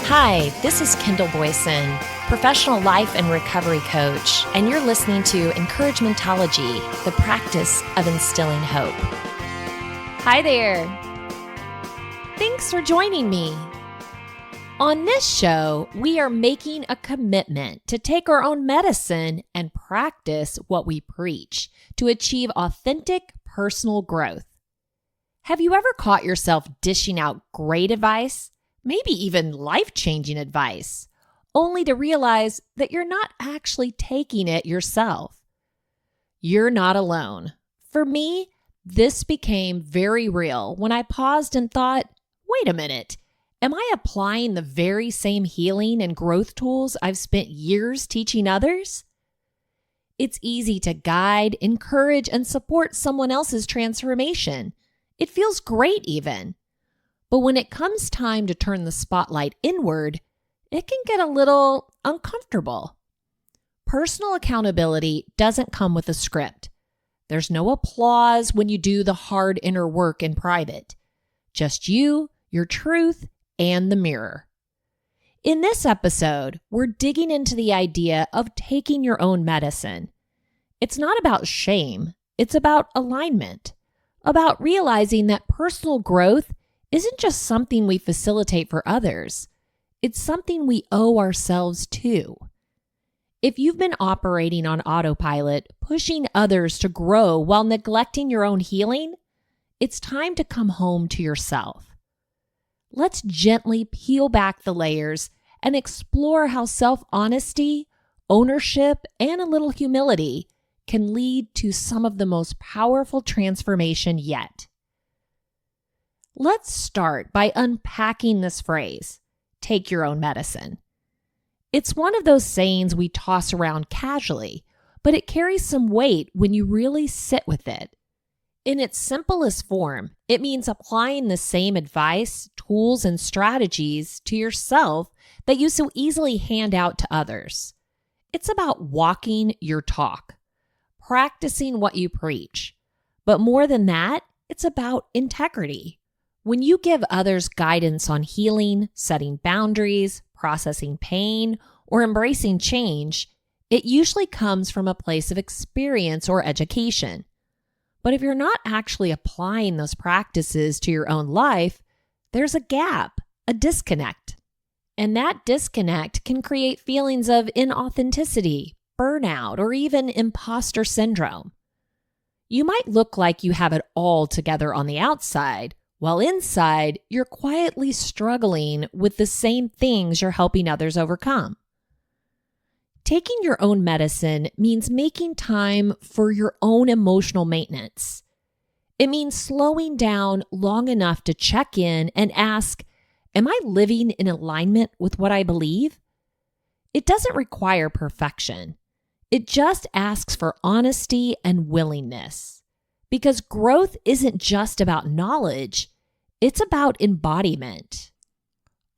Hi, this is Kendall Boyson, professional life and recovery coach, and you're listening to Encouragementology, the practice of instilling hope. Hi there. Thanks for joining me. On this show, we are making a commitment to take our own medicine and practice what we preach to achieve authentic personal growth. Have you ever caught yourself dishing out great advice, maybe even life-changing advice, only to realize that you're not actually taking it yourself? You're not alone. For me, this became very real when I paused and thought, wait a minute, am I applying the very same healing and growth tools I've spent years teaching others? It's easy to guide, encourage, and support someone else's transformation. It feels great even. But when it comes time to turn the spotlight inward, it can get a little uncomfortable. Personal accountability doesn't come with a script. There's no applause when you do the hard inner work in private. Just you, your truth, and the mirror. In this episode, we're digging into the idea of taking your own medicine. It's not about shame. It's about alignment, about realizing that personal growth isn't just something we facilitate for others. It's something we owe ourselves to. If you've been operating on autopilot, pushing others to grow while neglecting your own healing, it's time to come home to yourself. Let's gently peel back the layers and explore how self-honesty, ownership, and a little humility can lead to some of the most powerful transformation yet. Let's start by unpacking this phrase, take your own medicine. It's one of those sayings we toss around casually, but it carries some weight when you really sit with it. In its simplest form, it means applying the same advice, tools, and strategies to yourself that you so easily hand out to others. It's about walking your talk, practicing what you preach. But more than that, it's about integrity. When you give others guidance on healing, setting boundaries, processing pain, or embracing change, it usually comes from a place of experience or education. But if you're not actually applying those practices to your own life, there's a gap, a disconnect. And that disconnect can create feelings of inauthenticity, burnout, or even imposter syndrome. You might look like you have it all together on the outside, while inside, you're quietly struggling with the same things you're helping others overcome. Taking your own medicine means making time for your own emotional maintenance. It means slowing down long enough to check in and ask, am I living in alignment with what I believe? It doesn't require perfection. It just asks for honesty and willingness. Because growth isn't just about knowledge, it's about embodiment.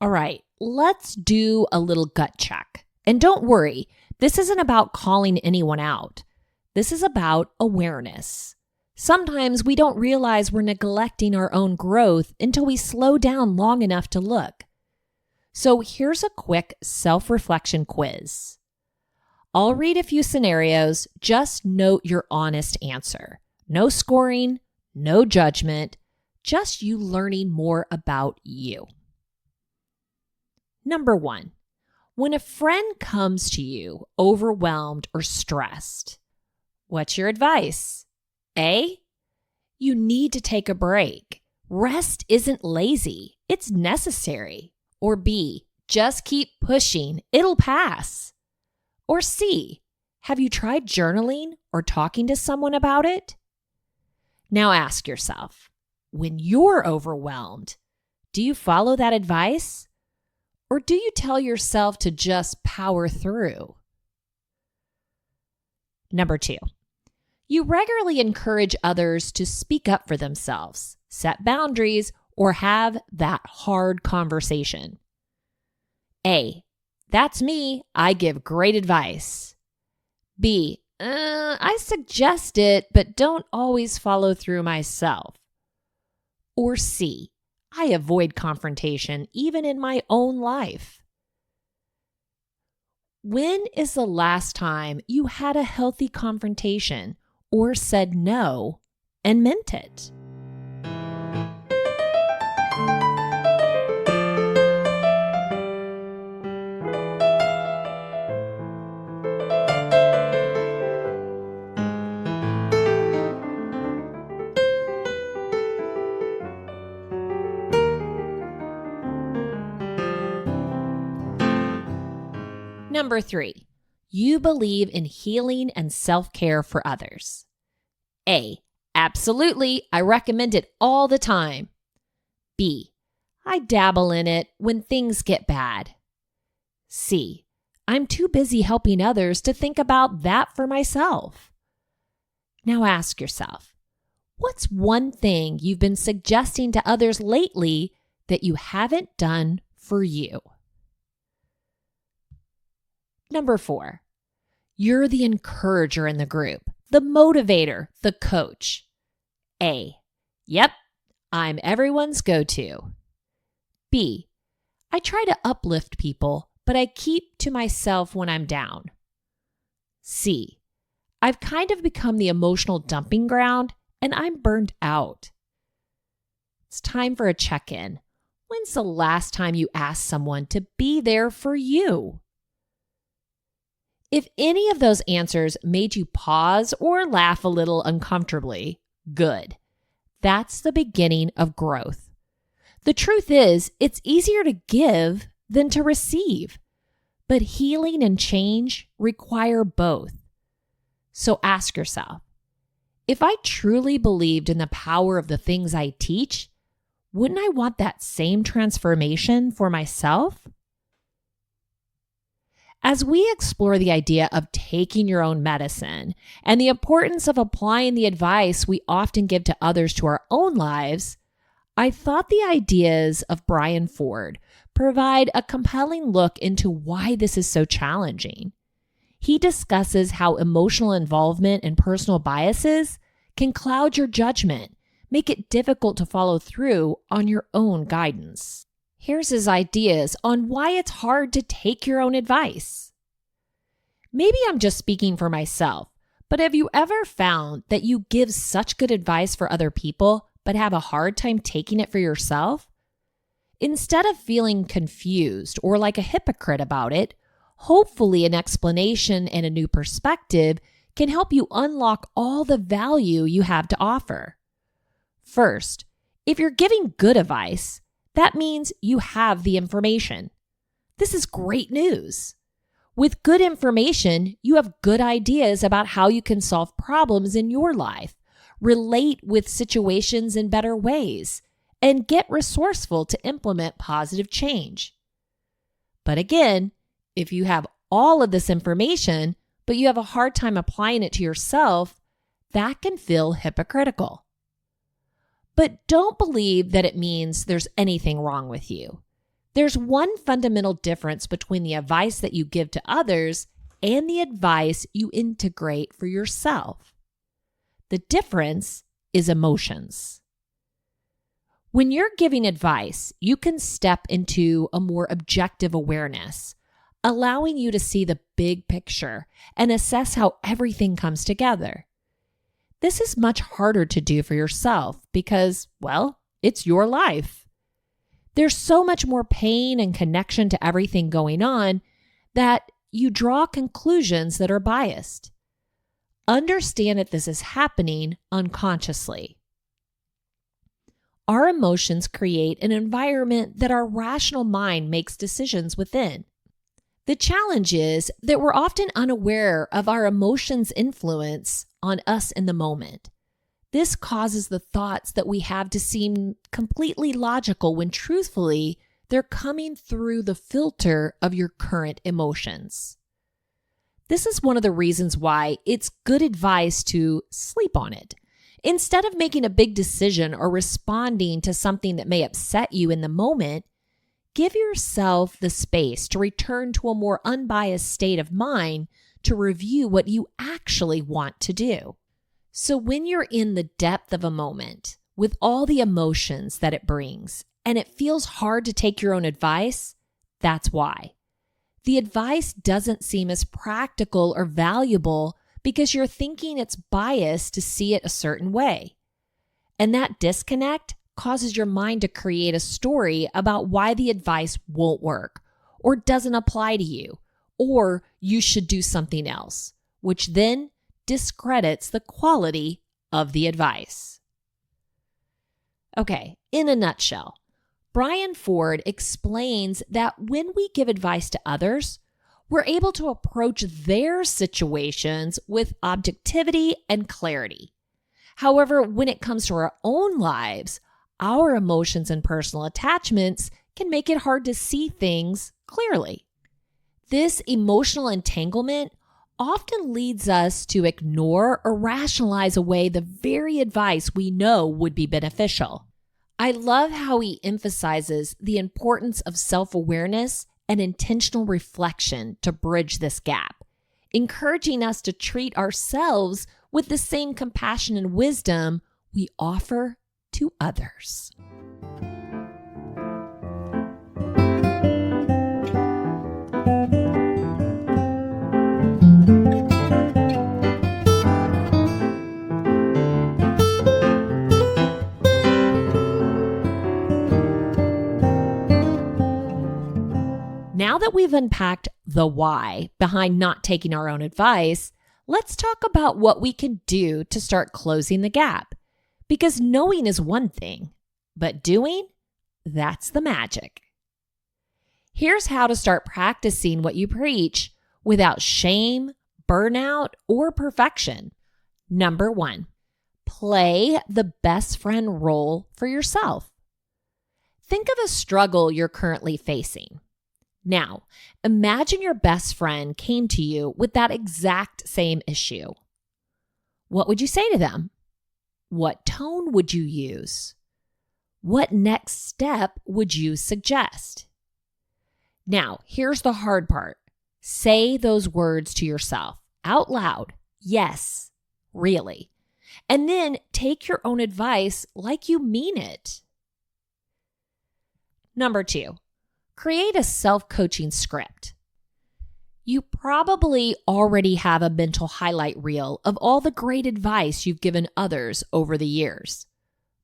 All right, let's do a little gut check. And don't worry, this isn't about calling anyone out. This is about awareness. Sometimes we don't realize we're neglecting our own growth until we slow down long enough to look. So here's a quick self-reflection quiz. I'll read a few scenarios, just note your honest answer. No scoring, no judgment, just you learning more about you. Number 1, when a friend comes to you overwhelmed or stressed, what's your advice? A, you need to take a break. Rest isn't lazy, it's necessary. Or B, just keep pushing, it'll pass. Or C, have you tried journaling or talking to someone about it? Now ask yourself, when you're overwhelmed, do you follow that advice? Or do you tell yourself to just power through? Number 2, you regularly encourage others to speak up for themselves, set boundaries, or have that hard conversation. A, that's me, I give great advice. B, I suggest it, but don't always follow through myself. Or C, I avoid confrontation even in my own life. When is the last time you had a healthy confrontation or said no and meant it? Number 3, you believe in healing and self-care for others. A, absolutely, I recommend it all the time. B, I dabble in it when things get bad. C, I'm too busy helping others to think about that for myself. Now ask yourself, what's one thing you've been suggesting to others lately that you haven't done for you? Number 4, you're the encourager in the group, the motivator, the coach. A, yep, I'm everyone's go-to. B, I try to uplift people, but I keep to myself when I'm down. C, I've kind of become the emotional dumping ground and I'm burned out. It's time for a check-in. When's the last time you asked someone to be there for you? If any of those answers made you pause or laugh a little uncomfortably, good. That's the beginning of growth. The truth is, it's easier to give than to receive, but healing and change require both. So ask yourself, if I truly believed in the power of the things I teach, wouldn't I want that same transformation for myself? As we explore the idea of taking your own medicine and the importance of applying the advice we often give to others to our own lives, I thought the ideas of Brian Ford provide a compelling look into why this is so challenging. He discusses how emotional involvement and personal biases can cloud your judgment, make it difficult to follow through on your own guidance. Here's his ideas on why it's hard to take your own advice. Maybe I'm just speaking for myself, but have you ever found that you give such good advice for other people, but have a hard time taking it for yourself? Instead of feeling confused or like a hypocrite about it, hopefully an explanation and a new perspective can help you unlock all the value you have to offer. First, if you're giving good advice, that means you have the information. This is great news. With good information, you have good ideas about how you can solve problems in your life, relate with situations in better ways, and get resourceful to implement positive change. But again, if you have all of this information, but you have a hard time applying it to yourself, that can feel hypocritical. But don't believe that it means there's anything wrong with you. There's one fundamental difference between the advice that you give to others and the advice you integrate for yourself. The difference is emotions. When you're giving advice, you can step into a more objective awareness, allowing you to see the big picture and assess how everything comes together. This is much harder to do for yourself because, well, it's your life. There's so much more pain and connection to everything going on that you draw conclusions that are biased. Understand that this is happening unconsciously. Our emotions create an environment that our rational mind makes decisions within. The challenge is that we're often unaware of our emotions' influence on us in the moment. This causes the thoughts that we have to seem completely logical when truthfully, they're coming through the filter of your current emotions. This is one of the reasons why it's good advice to sleep on it. Instead of making a big decision or responding to something that may upset you in the moment, give yourself the space to return to a more unbiased state of mind to review what you actually want to do. So when you're in the depth of a moment, with all the emotions that it brings, and it feels hard to take your own advice, that's why. The advice doesn't seem as practical or valuable because you're thinking it's biased to see it a certain way. And that disconnect causes your mind to create a story about why the advice won't work or doesn't apply to you, or you should do something else, which then discredits the quality of the advice. Okay, in a nutshell, Brian Ford explains that when we give advice to others, we're able to approach their situations with objectivity and clarity. However, when it comes to our own lives, our emotions and personal attachments can make it hard to see things clearly. This emotional entanglement often leads us to ignore or rationalize away the very advice we know would be beneficial. I love how he emphasizes the importance of self-awareness and intentional reflection to bridge this gap, encouraging us to treat ourselves with the same compassion and wisdom we offer to others. Now that we've unpacked the why behind not taking our own advice, let's talk about what we can do to start closing the gap. Because knowing is one thing, but doing, that's the magic. Here's how to start practicing what you preach without shame, burnout, or perfection. Number 1, play the best friend role for yourself. Think of a struggle you're currently facing. Now, imagine your best friend came to you with that exact same issue. What would you say to them? What tone would you use? What next step would you suggest? Now, here's the hard part. Say those words to yourself out loud. Yes, really. And then take your own advice like you mean it. Number 2. Create a self-coaching script. You probably already have a mental highlight reel of all the great advice you've given others over the years.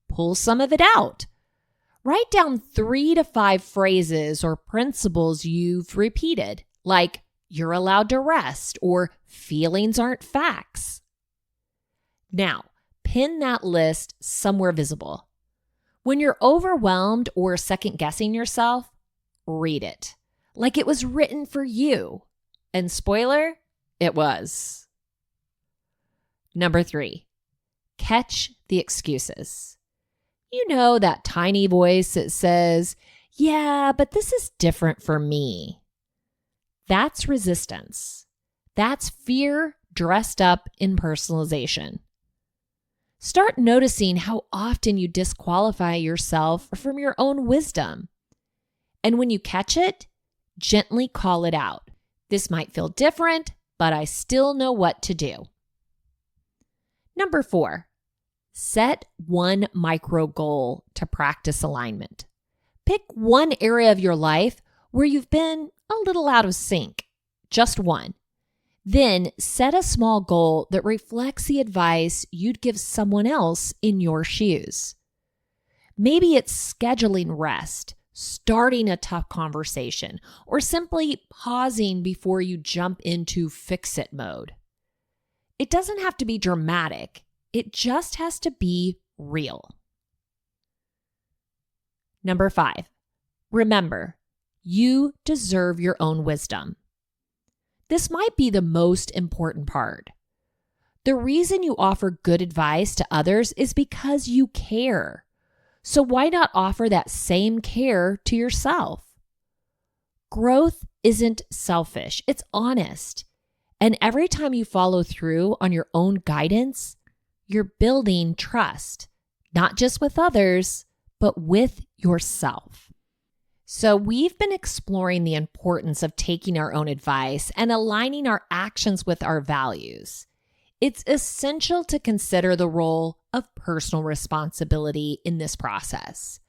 Pull some of it out. Write down 3 to 5 phrases or principles you've repeated, like you're allowed to rest or feelings aren't facts. Now, pin that list somewhere visible. When you're overwhelmed or second-guessing yourself, read it like it was written for you. And spoiler, it was. Number 3, catch the excuses. You know that tiny voice that says, yeah, but this is different for me. That's resistance. That's fear dressed up in personalization. Start noticing how often you disqualify yourself from your own wisdom. And when you catch it, gently call it out. This might feel different, but I still know what to do. Number 4, set one micro goal to practice alignment. Pick one area of your life where you've been a little out of sync, just one. Then set a small goal that reflects the advice you'd give someone else in your shoes. Maybe it's scheduling rest, starting a tough conversation, or simply pausing before you jump into fix-it mode. It doesn't have to be dramatic. It just has to be real. Number 5, remember, you deserve your own wisdom. This might be the most important part. The reason you offer good advice to others is because you care. So why not offer that same care to yourself? Growth isn't selfish, it's honest. And every time you follow through on your own guidance, you're building trust, not just with others, but with yourself. So we've been exploring the importance of taking our own advice and aligning our actions with our values. It's essential to consider the role of personal responsibility in this process.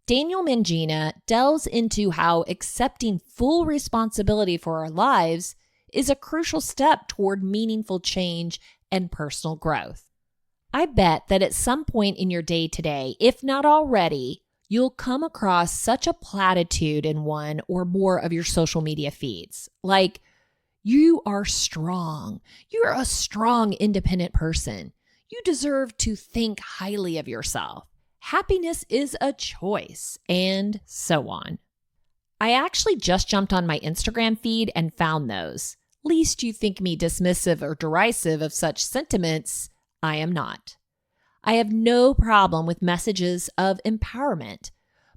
Daniel Mangina delves into how accepting full responsibility for our lives is a crucial step toward meaningful change and personal growth. I bet that at some point in your day today, if not already, you'll come across such a platitude in one or more of your social media feeds, like, "You are strong. You're a strong, independent person. You deserve to think highly of yourself. Happiness is a choice," and so on. I actually just jumped on my Instagram feed and found those. Least you think me dismissive or derisive of such sentiments, I am not. I have no problem with messages of empowerment,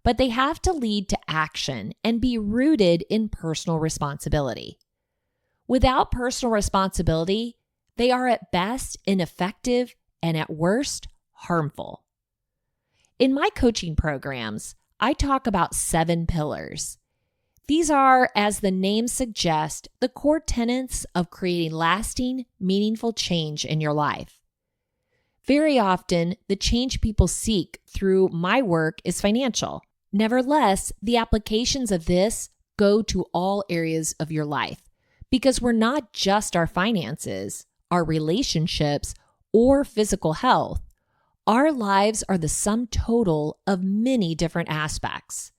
but they have to lead to action and be rooted in personal responsibility. Without personal responsibility, they are at best ineffective and at worst harmful. In my coaching programs, I talk about 7 pillars. These are, as the name suggests, the core tenets of creating lasting, meaningful change in your life. Very often, the change people seek through my work is financial. Nevertheless, the applications of this go to all areas of your life because we're not just our finances, our relationships, or physical health. Our lives are the sum total of many different aspects.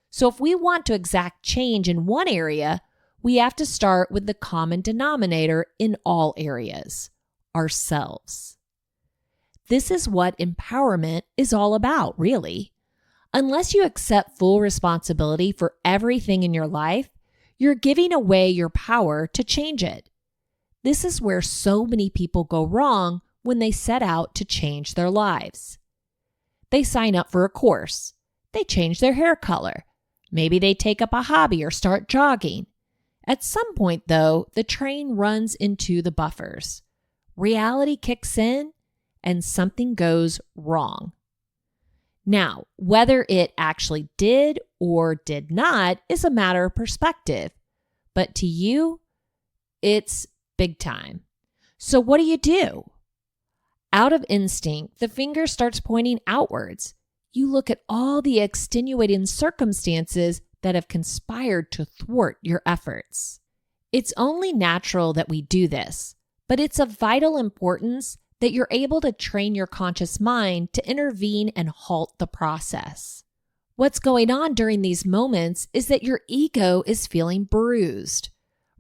So if we want to exact change in one area, we have to start with the common denominator in all areas, ourselves. This is what empowerment is all about, really. Unless you accept full responsibility for everything in your life, you're giving away your power to change it. This is where so many people go wrong when they set out to change their lives. They sign up for a course. They change their hair color. Maybe they take up a hobby or start jogging. At some point, though, the train runs into the buffers. Reality kicks in and something goes wrong. Now, whether it actually did or did not is a matter of perspective. But to you, it's big time. So what do? Out of instinct, the finger starts pointing outwards. You look at all the extenuating circumstances that have conspired to thwart your efforts. It's only natural that we do this, but it's of vital importance that you're able to train your conscious mind to intervene and halt the process. What's going on during these moments is that your ego is feeling bruised.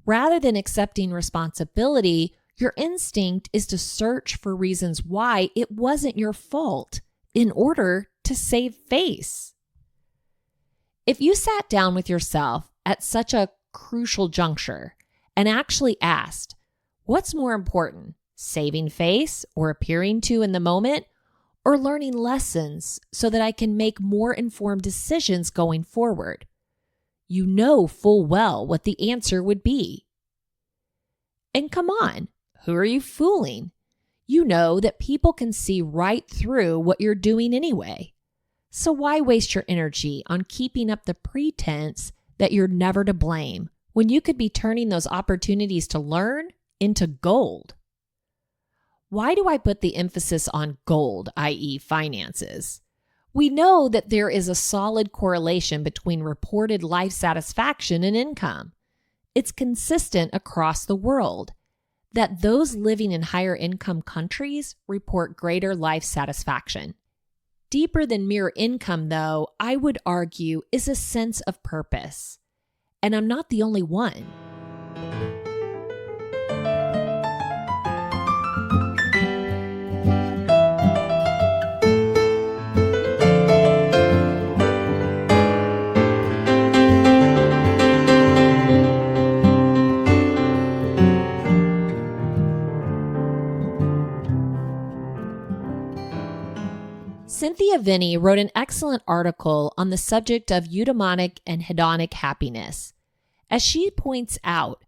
Rather than accepting responsibility, your instinct is to search for reasons why it wasn't your fault in order to save face. If you sat down with yourself at such a crucial juncture and actually asked, what's more important, saving face or appearing to in the moment, or learning lessons so that I can make more informed decisions going forward? You know full well what the answer would be. And come on, who are you fooling? You know that people can see right through what you're doing anyway. So why waste your energy on keeping up the pretense that you're never to blame when you could be turning those opportunities to learn into gold? Why do I put the emphasis on gold, i.e. finances? We know that there is a solid correlation between reported life satisfaction and income. It's consistent across the world that those living in higher income countries report greater life satisfaction. Deeper than mere income, though, I would argue, is a sense of purpose. And I'm not the only one. Cynthia Vinnie wrote an excellent article on the subject of eudaimonic and hedonic happiness. As she points out,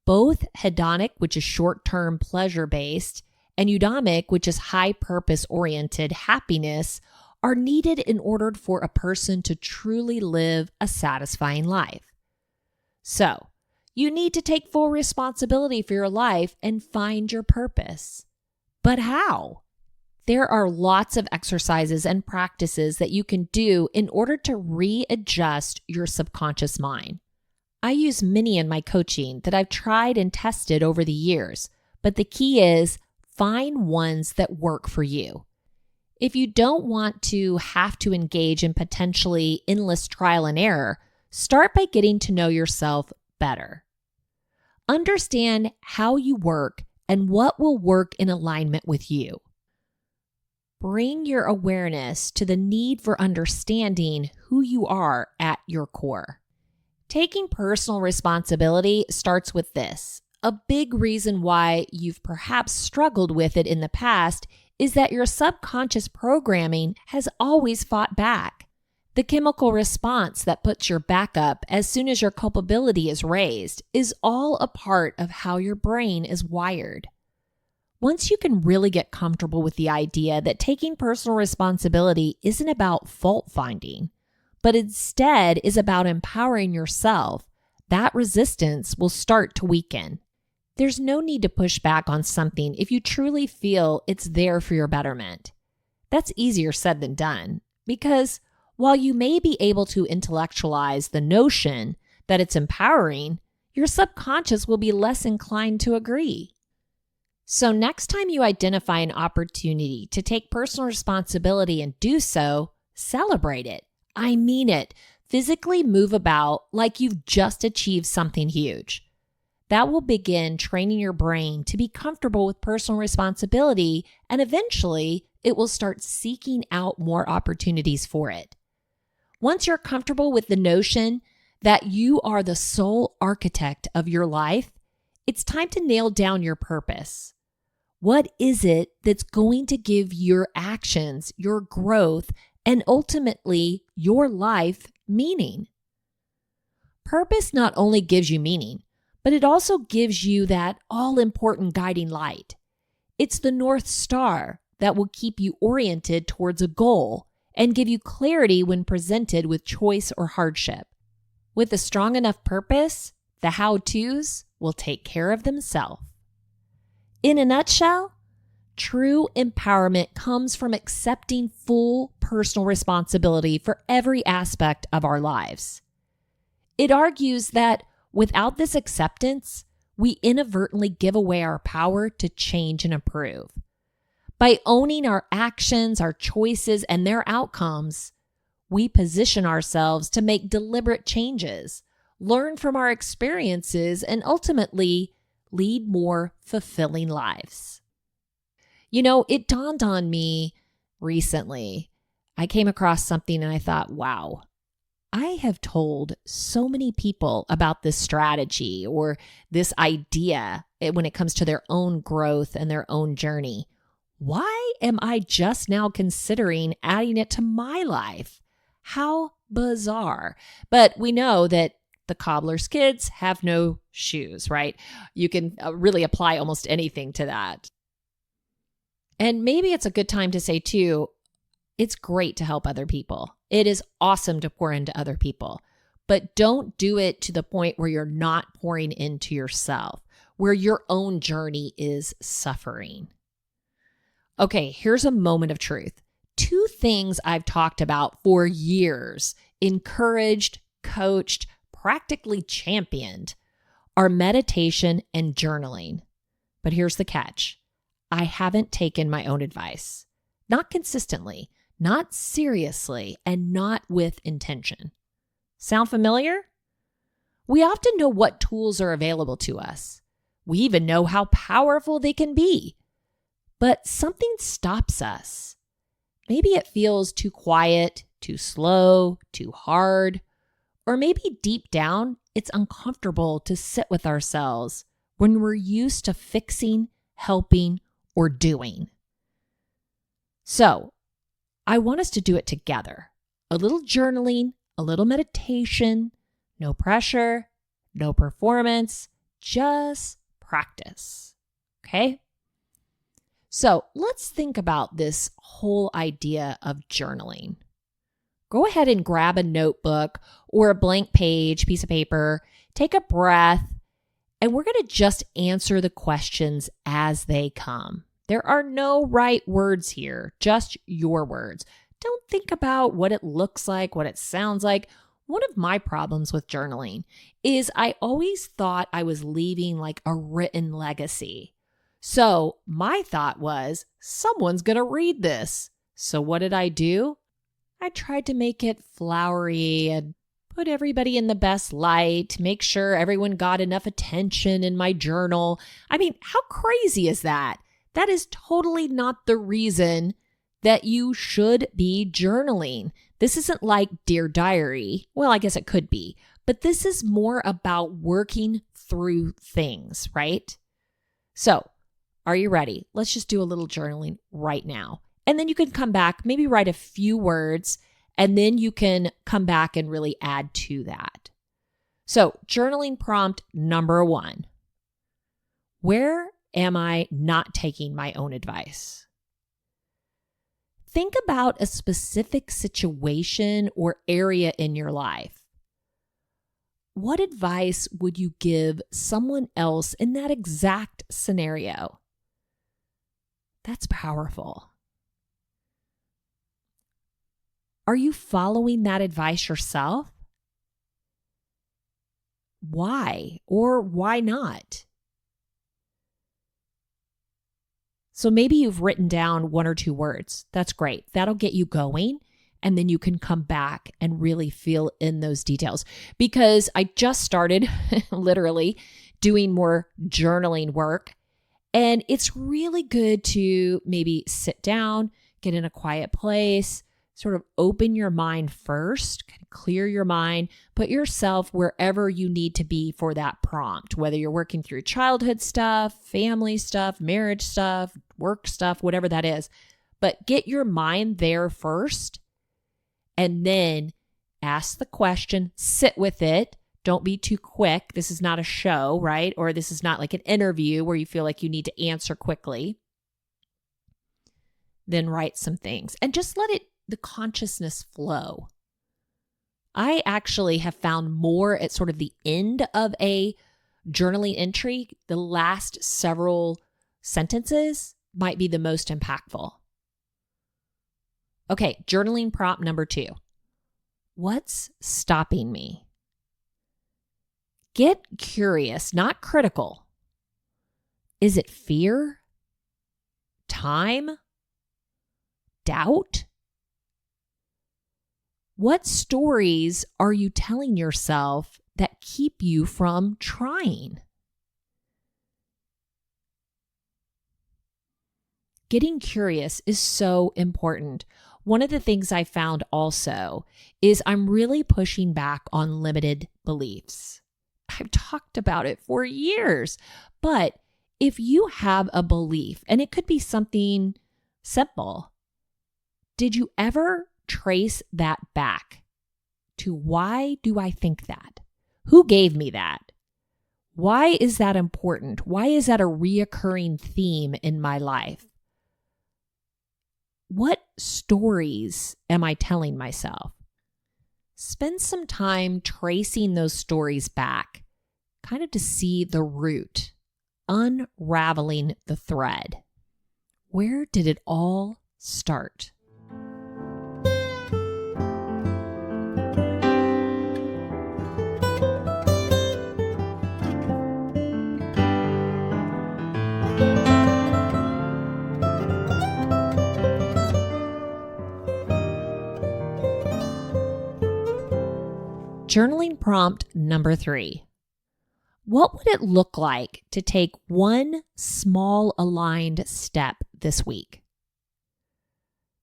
both hedonic, which is short-term pleasure-based, and eudaimic, which is high-purpose-oriented happiness, are needed in order for a person to truly live a satisfying life. So, you need to take full responsibility for your life and find your purpose. But how? There are lots of exercises and practices that you can do in order to readjust your subconscious mind. I use many in my coaching that I've tried and tested over the years, but the key is find ones that work for you. If you don't want to have to engage in potentially endless trial and error, start by getting to know yourself better. Understand how you work and what will work in alignment with you. Bring your awareness to the need for understanding who you are at your core. Taking personal responsibility starts with this. A big reason why you've perhaps struggled with it in the past is that your subconscious programming has always fought back. The chemical response that puts your back up as soon as your culpability is raised is all a part of how your brain is wired. Once you can really get comfortable with the idea that taking personal responsibility isn't about fault finding, but instead is about empowering yourself, that resistance will start to weaken. There's no need to push back on something if you truly feel it's there for your betterment. That's easier said than done, because while you may be able to intellectualize the notion that it's empowering, your subconscious will be less inclined to agree. So next time you identify an opportunity to take personal responsibility and do so, celebrate it. I mean it. Physically move about like you've just achieved something huge. That will begin training your brain to be comfortable with personal responsibility, and eventually it will start seeking out more opportunities for it. Once you're comfortable with the notion that you are the sole architect of your life, it's time to nail down your purpose. What is it that's going to give your actions, your growth, and ultimately your life meaning? Purpose not only gives you meaning, but it also gives you that all-important guiding light. It's the North Star that will keep you oriented towards a goal and give you clarity when presented with choice or hardship. With a strong enough purpose, the how-tos will take care of themselves. In a nutshell, true empowerment comes from accepting full personal responsibility for every aspect of our lives. It argues that without this acceptance, we inadvertently give away our power to change and improve. By owning our actions, our choices, and their outcomes, we position ourselves to make deliberate changes, learn from our experiences, and ultimately lead more fulfilling lives. You know, it dawned on me recently. I came across something and I thought, wow, I have told so many people about this strategy or this idea when it comes to their own growth and their own journey. Why am I just now considering adding it to my life? How bizarre. But we know that the cobbler's kids have no shoes, right? You can really apply almost anything to that. And maybe it's a good time to say too, it's great to help other people. It is awesome to pour into other people, but don't do it to the point where you're not pouring into yourself, where your own journey is suffering. Okay, here's a moment of truth. 2 things I've talked about for years, encouraged, coached, practically championed, are meditation and journaling. But here's the catch. I haven't taken my own advice. Not consistently, not seriously, and not with intention. Sound familiar? We often know what tools are available to us. We even know how powerful they can be. But something stops us. Maybe it feels too quiet, too slow, too hard, or maybe deep down, it's uncomfortable to sit with ourselves when we're used to fixing, helping, or doing. So, I want us to do it together. A little journaling, a little meditation, no pressure, no performance, just practice. Okay? So let's think about this whole idea of journaling. Go ahead and grab a notebook or a blank piece of paper, take a breath, and we're going to just answer the questions as they come. There are no right words here, just your words. Don't think about what it looks like, what it sounds like. One of my problems with journaling is I always thought I was leaving like a written legacy. So my thought was, someone's going to read this. So what did I do? I tried to make it flowery and put everybody in the best light, make sure everyone got enough attention in my journal. I mean, how crazy is that? That is totally not the reason that you should be journaling. This isn't like Dear Diary. Well, I guess it could be, but this is more about working through things, right? So, are you ready? Let's just do a little journaling right now. And then you can come back, maybe write a few words, and then you can come back and really add to that. So, journaling prompt number 1. Where am I not taking my own advice? Think about a specific situation or area in your life. What advice would you give someone else in that exact scenario? That's powerful. Are you following that advice yourself? Why or why not? So maybe you've written down 1 or 2 words. That's great. That'll get you going. And then you can come back and really feel in those details. Because I just started literally doing more journaling work. And it's really good to maybe sit down, get in a quiet place, sort of open your mind first, kind of clear your mind, put yourself wherever you need to be for that prompt, whether you're working through childhood stuff, family stuff, marriage stuff, work stuff, whatever that is. But get your mind there first and then ask the question, sit with it. Don't be too quick. This is not a show, right? Or this is not like an interview where you feel like you need to answer quickly. Then write some things and just let the consciousness flow. I actually have found more at sort of the end of a journaling entry. The last several sentences might be the most impactful. Okay, journaling prompt number 2. What's stopping me? Get curious, not critical. Is it fear? Time? Doubt? What stories are you telling yourself that keep you from trying? Getting curious is so important. One of the things I found also is I'm really pushing back on limited beliefs. I've talked about it for years, but if you have a belief, and it could be something simple, did you ever trace that back to why do I think that? Who gave me that? Why is that important? Why is that a reoccurring theme in my life? What stories am I telling myself? Spend some time tracing those stories back, kind of to see the root, unraveling the thread. Where did it all start? Journaling prompt number 3. What would it look like to take one small aligned step this week?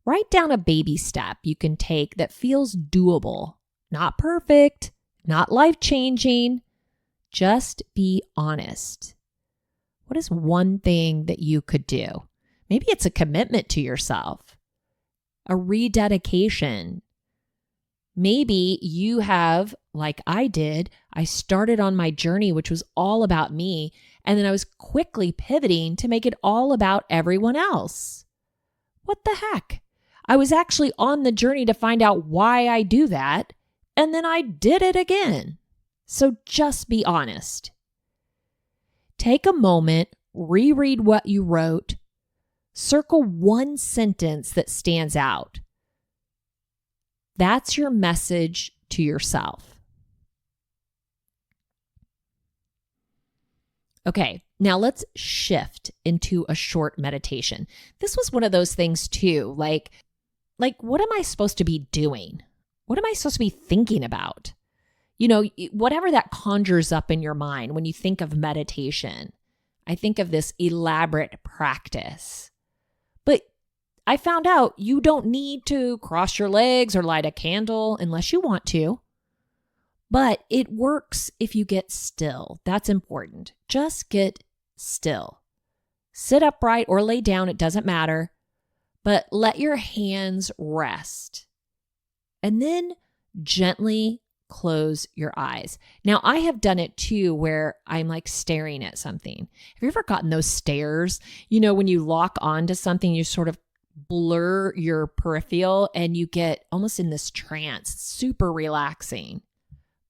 Write down a baby step you can take that feels doable, not perfect, not life-changing. Just be honest. What is one thing that you could do? Maybe it's a commitment to yourself, a rededication. Maybe you have, like I did, I started on my journey, which was all about me, and then I was quickly pivoting to make it all about everyone else. What the heck? I was actually on the journey to find out why I do that, and then I did it again. So just be honest. Take a moment, reread what you wrote, Circle one sentence that stands out. That's your message to yourself. Okay, now let's shift into a short meditation. This was one of those things too, like what am I supposed to be doing? What am I supposed to be thinking about? You know, whatever that conjures up in your mind when you think of meditation. I think of this elaborate practice. But I found out you don't need to cross your legs or light a candle unless you want to. But it works if you get still. That's important. Just get still. Sit upright or lay down, it doesn't matter. But let your hands rest. And then gently close your eyes. Now, I have done it too where I'm like staring at something. Have you ever gotten those stares? You know, when you lock onto something, you sort of blur your peripheral and you get almost in this trance. It's super relaxing.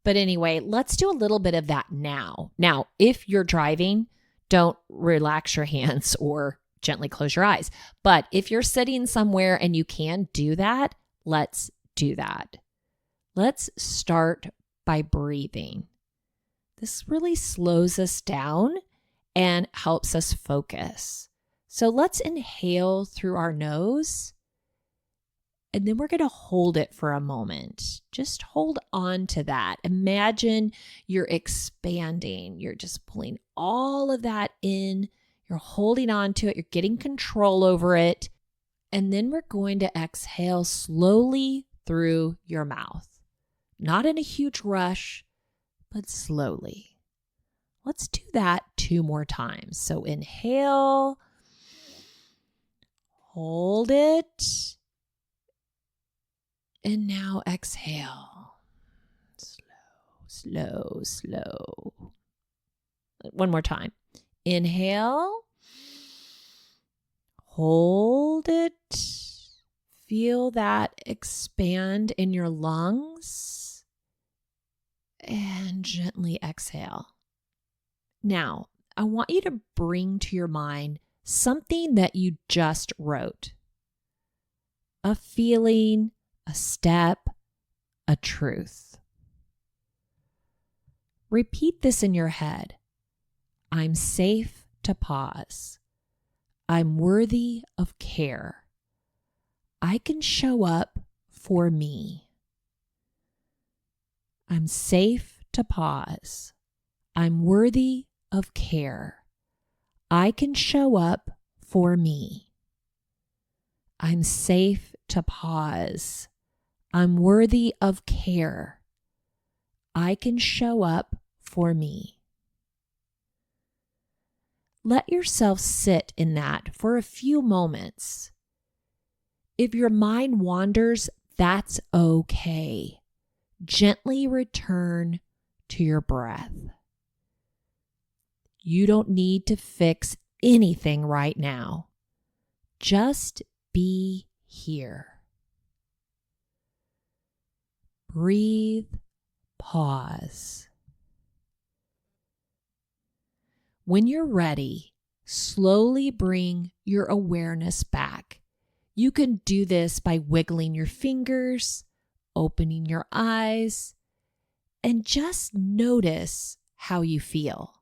But anyway, let's do a little bit of that now. Now, if you're driving, don't relax your hands or gently close your eyes. But if you're sitting somewhere and you can do that, let's do that. Let's start by breathing. This really slows us down and helps us focus. So let's inhale through our nose, and then we're going to hold it for a moment. Just hold on to that. Imagine you're expanding. You're just pulling all of that in. You're holding on to it. You're getting control over it. And then we're going to exhale slowly through your mouth. Not in a huge rush, but slowly. Let's do that 2 more times. So inhale, hold it, and now exhale. Slow, slow, slow. One more time. Inhale, hold it. Feel that expand in your lungs and gently exhale. Now, I want you to bring to your mind something that you just wrote. A feeling, a step, a truth. Repeat this in your head. I'm safe to pause. I'm worthy of care. I can show up for me. I'm safe to pause. I'm worthy of care. I can show up for me. I'm safe to pause. I'm worthy of care. I can show up for me. Let yourself sit in that for a few moments. If your mind wanders, that's okay. Gently return to your breath. You don't need to fix anything right now. Just be here. Breathe, pause. When you're ready, slowly bring your awareness back. You can do this by wiggling your fingers, opening your eyes, and just notice how you feel.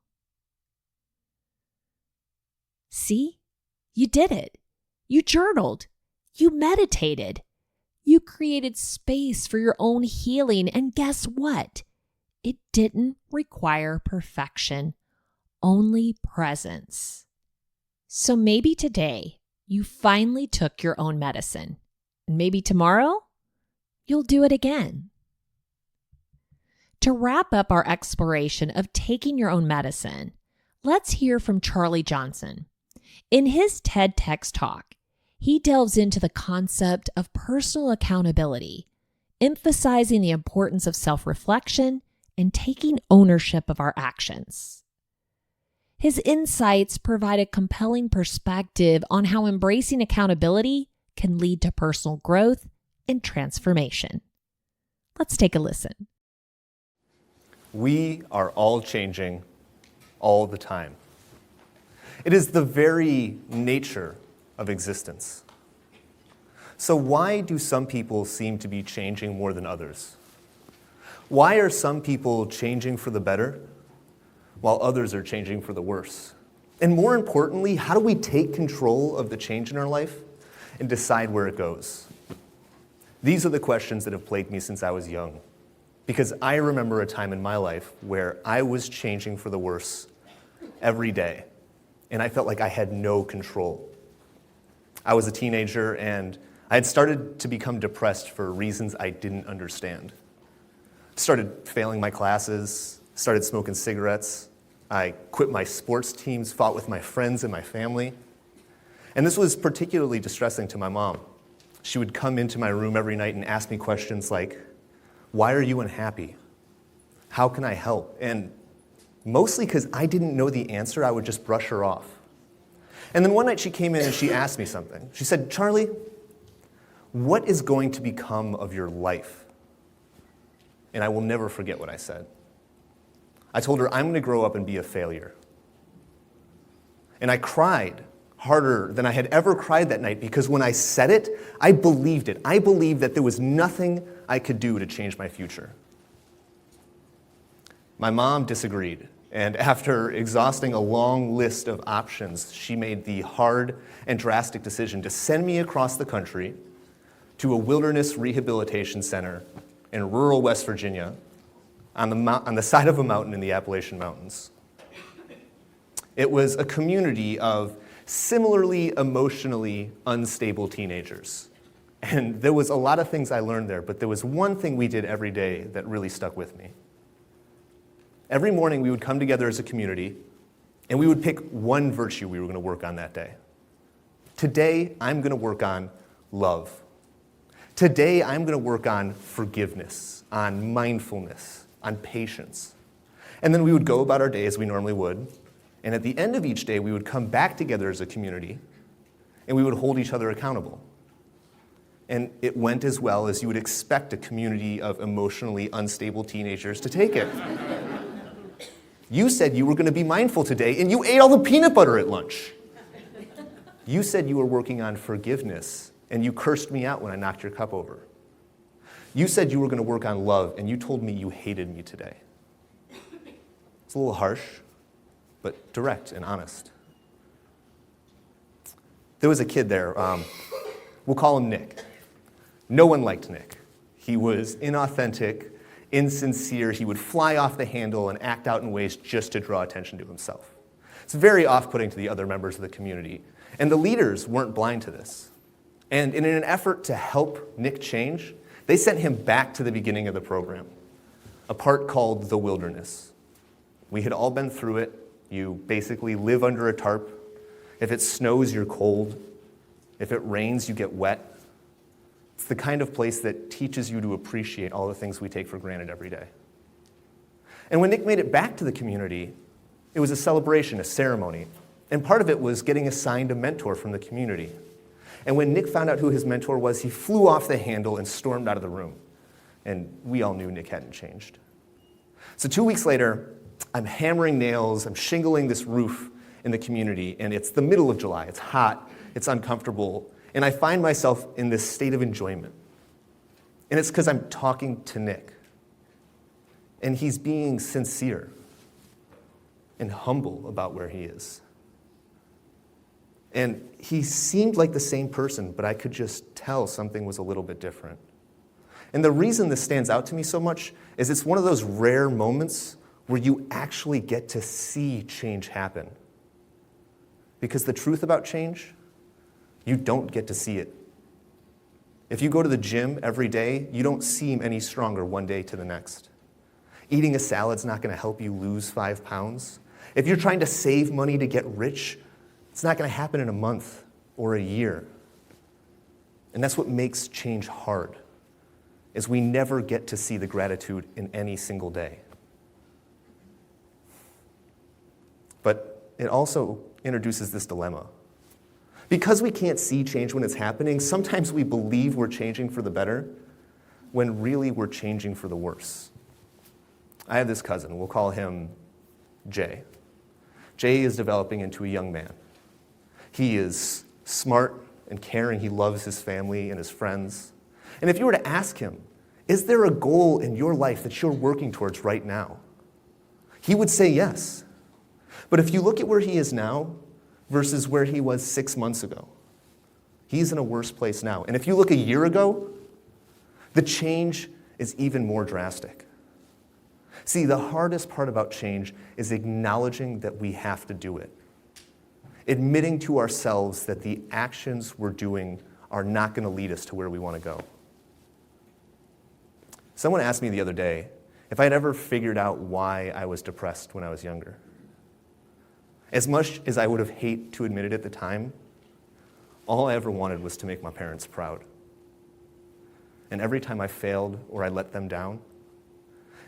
See? You did it. You journaled. You meditated. You created space for your own healing, and guess what? It didn't require perfection, only presence. So maybe today, you finally took your own medicine. And maybe tomorrow, you'll do it again. To wrap up our exploration of taking your own medicine, let's hear from Charlie Johnson. In his TEDx talk, he delves into the concept of personal accountability, emphasizing the importance of self-reflection and taking ownership of our actions. His insights provide a compelling perspective on how embracing accountability can lead to personal growth and transformation. Let's take a listen. We are all changing all the time. It is the very nature of existence. So why do some people seem to be changing more than others? Why are some people changing for the better while others are changing for the worse? And more importantly, how do we take control of the change in our life and decide where it goes? These are the questions that have plagued me since I was young, because I remember a time in my life where I was changing for the worse every day, and I felt like I had no control. I was a teenager, and I had started to become depressed for reasons I didn't understand. Started failing my classes, started smoking cigarettes. I quit my sports teams, fought with my friends and my family. And this was particularly distressing to my mom. She would come into my room every night and ask me questions like, "Why are you unhappy? How can I help?" And mostly because I didn't know the answer, I would just brush her off. And then one night she came in and she asked me something. She said, "Charlie, what is going to become of your life?" And I will never forget what I said. I told her, "I'm going to grow up and be a failure." And I cried harder than I had ever cried that night, because when I said it, I believed it. I believed that there was nothing I could do to change my future. My mom disagreed, and after exhausting a long list of options, she made the hard and drastic decision to send me across the country to a wilderness rehabilitation center in rural West Virginia on the side of a mountain in the Appalachian Mountains. It was a community of similarly emotionally unstable teenagers. And there was a lot of things I learned there, but there was one thing we did every day that really stuck with me. Every morning we would come together as a community, and we would pick one virtue we were going to work on that day. Today, I'm going to work on love. Today, I'm going to work on forgiveness, on mindfulness, on patience. And then we would go about our day as we normally would, and at the end of each day, we would come back together as a community, and we would hold each other accountable. And it went as well as you would expect a community of emotionally unstable teenagers to take it. You said you were going to be mindful today, and you ate all the peanut butter at lunch. You said you were working on forgiveness, and you cursed me out when I knocked your cup over. You said you were going to work on love, and you told me you hated me today. It's a little harsh, but direct and honest. There was a kid there, we'll call him Nick. No one liked Nick. He was inauthentic, insincere. He would fly off the handle and act out in ways just to draw attention to himself. It's very off-putting to the other members of the community. And the leaders weren't blind to this. And in an effort to help Nick change, they sent him back to the beginning of the program, a part called the wilderness. We had all been through it. You basically live under a tarp. If it snows, you're cold. If it rains, you get wet. It's the kind of place that teaches you to appreciate all the things we take for granted every day. And when Nick made it back to the community, it was a celebration, a ceremony. And part of it was getting assigned a mentor from the community. And when Nick found out who his mentor was, he flew off the handle and stormed out of the room. And we all knew Nick hadn't changed. So 2 weeks later, I'm hammering nails, I'm shingling this roof in the community, and it's the middle of July. It's hot, it's uncomfortable, and I find myself in this state of enjoyment. And it's because I'm talking to Nick. And he's being sincere and humble about where he is. And he seemed like the same person, but I could just tell something was a little bit different. And the reason this stands out to me so much is it's one of those rare moments where you actually get to see change happen. Because the truth about change, you don't get to see it. If you go to the gym every day, you don't seem any stronger one day to the next. Eating a salad's not going to help you lose 5 pounds. If you're trying to save money to get rich, it's not going to happen in a month or a year. And that's what makes change hard, is we never get to see the gratitude in any single day. But it also introduces this dilemma. Because we can't see change when it's happening, sometimes we believe we're changing for the better when really we're changing for the worse. I have this cousin, we'll call him Jay. Jay is developing into a young man. He is smart and caring. He loves his family and his friends. And if you were to ask him, is there a goal in your life that you're working towards right now? He would say yes. But if you look at where he is now versus where he was 6 months ago, he's in a worse place now. And if you look a year ago, the change is even more drastic. See, the hardest part about change is acknowledging that we have to do it. Admitting to ourselves that the actions we're doing are not going to lead us to where we want to go. Someone asked me the other day if I had ever figured out why I was depressed when I was younger. As much as I would have hated to admit it at the time, all I ever wanted was to make my parents proud. And every time I failed or I let them down,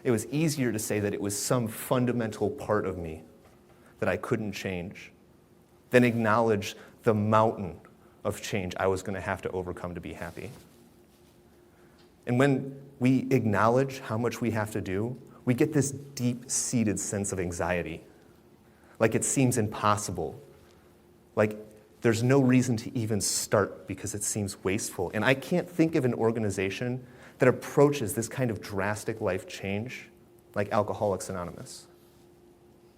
it was easier to say that it was some fundamental part of me that I couldn't change than acknowledge the mountain of change I was going to have to overcome to be happy. And when we acknowledge how much we have to do, we get this deep-seated sense of anxiety, like it seems impossible, like there's no reason to even start because it seems wasteful. And I can't think of an organization that approaches this kind of drastic life change like Alcoholics Anonymous.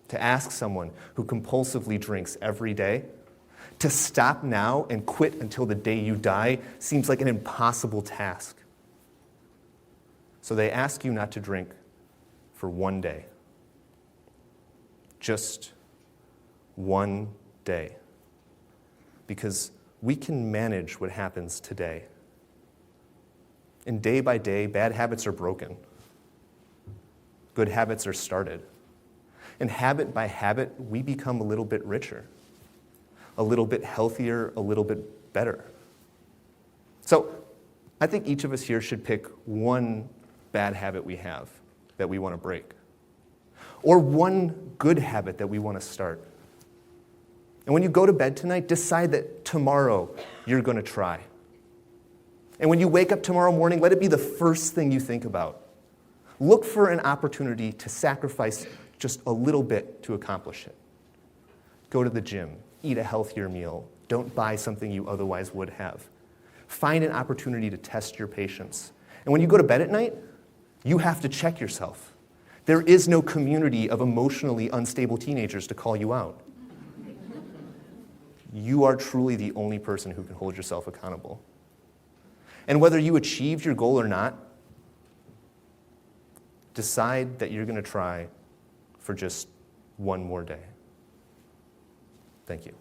To ask someone who compulsively drinks every day to stop now and quit until the day you die seems like an impossible task. So they ask you not to drink for one day. Just one day. Because we can manage what happens today. And day by day, bad habits are broken. Good habits are started. And habit by habit, we become a little bit richer, a little bit healthier, a little bit better. So I think each of us here should pick one bad habit we have that we want to break, or one good habit that we want to start. And when you go to bed tonight, decide that tomorrow you're going to try. And when you wake up tomorrow morning, let it be the first thing you think about. Look for an opportunity to sacrifice just a little bit to accomplish it. Go to the gym, eat a healthier meal, don't buy something you otherwise would have. Find an opportunity to test your patience. And when you go to bed at night, you have to check yourself. There is no community of emotionally unstable teenagers to call you out. You are truly the only person who can hold yourself accountable. And whether you achieve your goal or not, decide that you're going to try for just one more day. Thank you.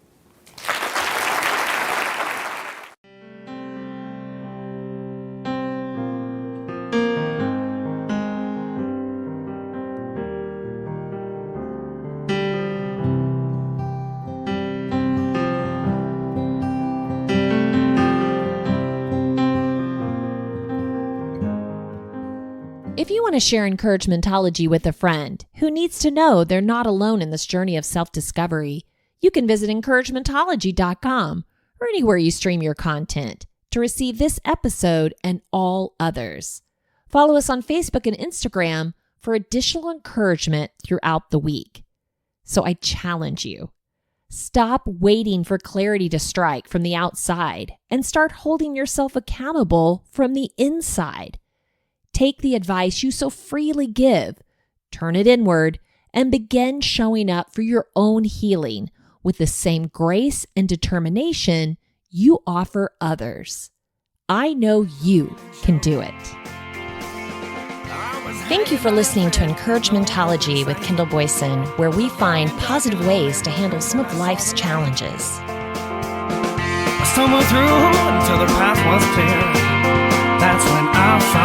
If you want to share Encouragementology with a friend who needs to know they're not alone in this journey of self-discovery, you can visit encouragementology.com or anywhere you stream your content to receive this episode and all others. Follow us on Facebook and Instagram for additional encouragement throughout the week. So I challenge you, stop waiting for clarity to strike from the outside and start holding yourself accountable from the inside. Take the advice you so freely give, turn it inward, and begin showing up for your own healing with the same grace and determination you offer others. I know you can do it. Thank you for listening to Encouragementology with Kendall Boyson, where we find positive ways to handle some of life's challenges. I stumbled through until the path was clear. That's when I found